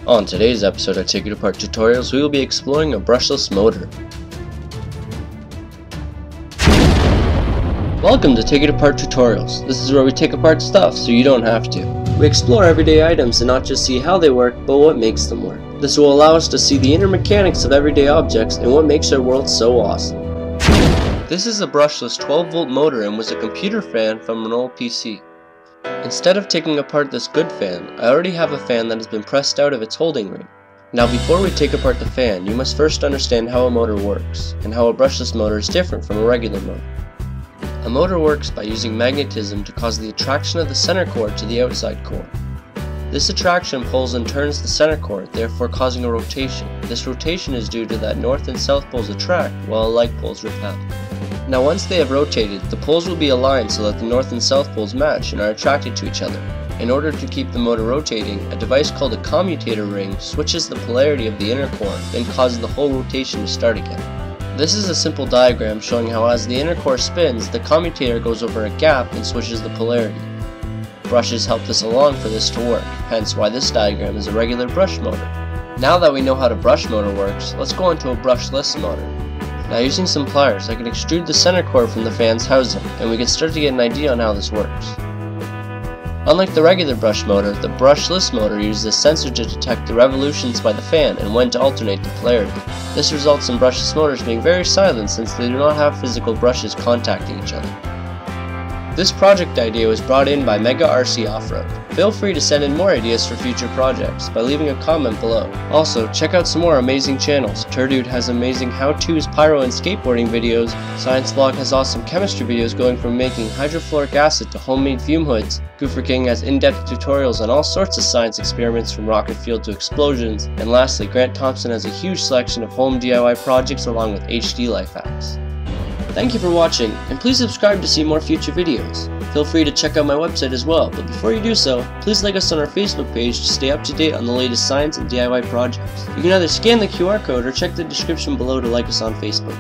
On today's episode of Take It Apart Tutorials, we will be exploring a brushless motor. Welcome to Take It Apart Tutorials. This is where we take apart stuff so you don't have to. We explore everyday items and not just see how they work, but what makes them work. This will allow us to see the inner mechanics of everyday objects and what makes our world so awesome. This is a brushless 12-volt motor and was a computer fan from an old PC. Instead of taking apart this good fan, I already have a fan that has been pressed out of its holding ring. Now before we take apart the fan, you must first understand how a motor works, and how a brushless motor is different from a regular motor. A motor works by using magnetism to cause the attraction of the center core to the outside core. This attraction pulls and turns the center core, therefore causing a rotation. This rotation is due to that north and south poles attract, while like poles repel. Now once they have rotated, the poles will be aligned so that the north and south poles match and are attracted to each other. In order to keep the motor rotating, a device called a commutator ring switches the polarity of the inner core, then causes the whole rotation to start again. This is a simple diagram showing how as the inner core spins, the commutator goes over a gap and switches the polarity. Brushes help this along for this to work, hence why this diagram is a regular brush motor. Now that we know how the brush motor works, let's go into a brushless motor. Now using some pliers, I can extrude the center core from the fan's housing, and we can start to get an idea on how this works. Unlike the regular brush motor, the brushless motor uses a sensor to detect the revolutions by the fan and when to alternate the polarity. This results in brushless motors being very silent since they do not have physical brushes contacting each other. This project idea was brought in by Mega RC Offroad. Feel free to send in more ideas for future projects by leaving a comment below. Also, check out some more amazing channels. Turdude has amazing how-tos, pyro and skateboarding videos. Science Vlog has awesome chemistry videos going from making hydrofluoric acid to homemade fume hoods. Goofer King has in-depth tutorials on all sorts of science experiments from rocket fuel to explosions. And lastly, Grant Thompson has a huge selection of home DIY projects along with HD life hacks. Thank you for watching, and please subscribe to see more future videos. Feel free to check out my website as well, but before you do so, please like us on our Facebook page to stay up to date on the latest science and DIY projects. You can either scan the QR code or check the description below to like us on Facebook.